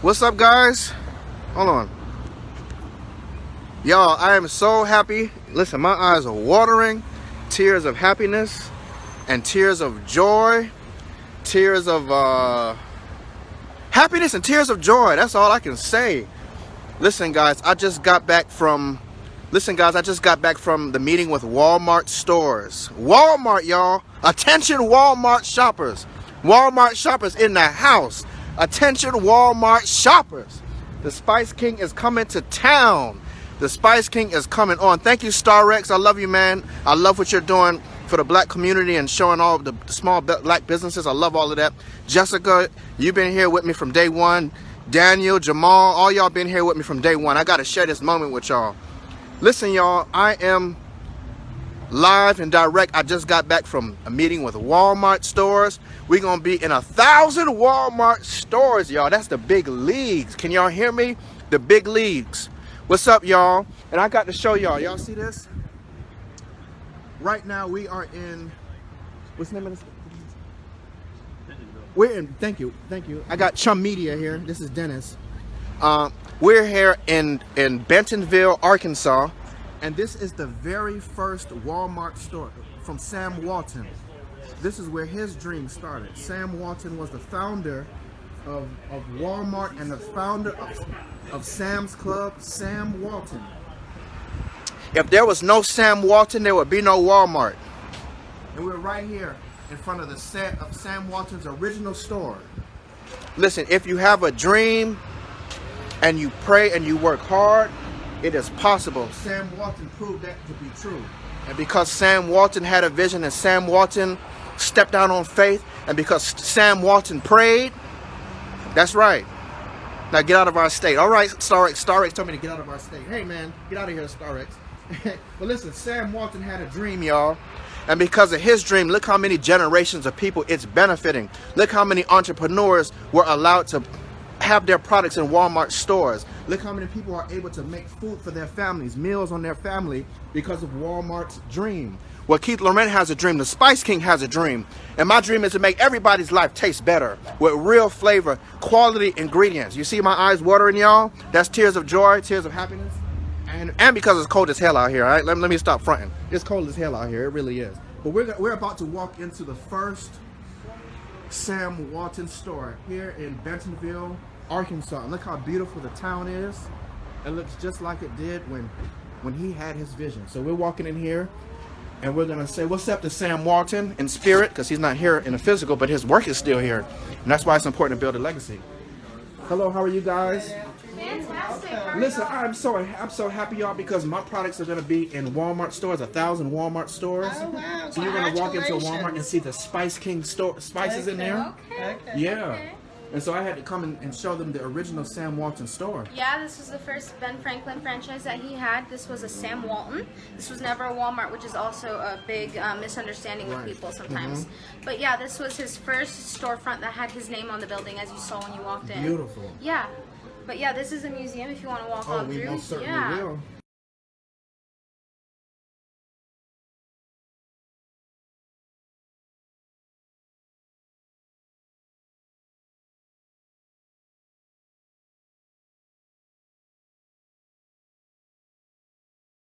What's up, guys? Hold on. Y'all, I am so happy. Listen, my eyes are watering. Tears of happiness and tears of joy. Tears of happiness and tears of joy. That's all I can say. Listen, guys, I just got back from the meeting with Walmart stores. Walmart, y'all. Attention, Walmart shoppers. Walmart shoppers in the house. Attention, Walmart shoppers. The Spice King is coming to town. The Spice King is coming on. Thank you, StarX. I love you, man. I love what you're doing for the black community and showing all the small black businesses. I love all of that. Jessica, you've been here with me from day one. Daniel, Jamal, all y'all been here with me from day one. I got to share this moment with y'all. Listen, y'all, I am live and direct. I just got back from a meeting with Walmart stores. We're going to be in 1,000 Walmart stores, y'all. That's the big leagues. Can y'all hear me? The big leagues. What's up, y'all? And I got to show y'all. Y'all see this? Right now we are in, what's the name of this? We're in, thank you. I got Chum Media here. This is Dennis. We're here in Bentonville, Arkansas. And this is the very first Walmart store from Sam Walton. This is where his dream started. Sam Walton was the founder of Walmart and the founder of Sam's Club, Sam Walton. If there was no Sam Walton, there would be no Walmart. And we're right here in front of the set of Sam Walton's original store. Listen, if you have a dream and you pray and you work hard, it is possible. Sam Walton proved that to be true. And because Sam Walton had a vision and Sam Walton stepped out on faith, and because Sam Walton prayed, that's right. Now get out of our state. All right, StarX told me to get out of our state. Hey, man, get out of here, StarX. But listen, Sam Walton had a dream, y'all. And because of his dream, look how many generations of people it's benefiting. Look how many entrepreneurs were allowed to have their products in Walmart stores. Look how many people are able to make food for their families, meals on their family, because of Walmart's dream. Well, Keith Lorren has a dream. The Spice King has a dream. And my dream is to make everybody's life taste better with real flavor, quality ingredients. You see my eyes watering, y'all? That's tears of joy, tears of happiness. And because it's cold as hell out here, all right? Let me stop fronting. It's cold as hell out here. It really is. But we're about to walk into the first Sam Walton store here in Bentonville, Arkansas. And look how beautiful the town is. It looks just like it did when he had his vision. So we're walking in here and we're going to say what's up to Sam Walton in spirit, because he's not here in the physical, but his work is still here. And that's why it's important to build a legacy. Hello, how are you guys? Fantastic. Listen, I'm so happy, y'all, because my products are going to be in Walmart stores, 1,000 Walmart stores. Oh, wow. So you're going to walk into Walmart and see the Spice King store spices in there. Okay. Yeah. Okay. And so I had to come and show them the original Sam Walton store. Yeah, this was the first Ben Franklin franchise that he had. This was a Sam Walton. This was never a Walmart, which is also a big misunderstanding with people sometimes. But yeah, this was his first storefront that had his name on the building, as you saw when you walked in. Beautiful. Yeah. But yeah, this is a museum if you want to walk on we through. most certainly Yeah. will.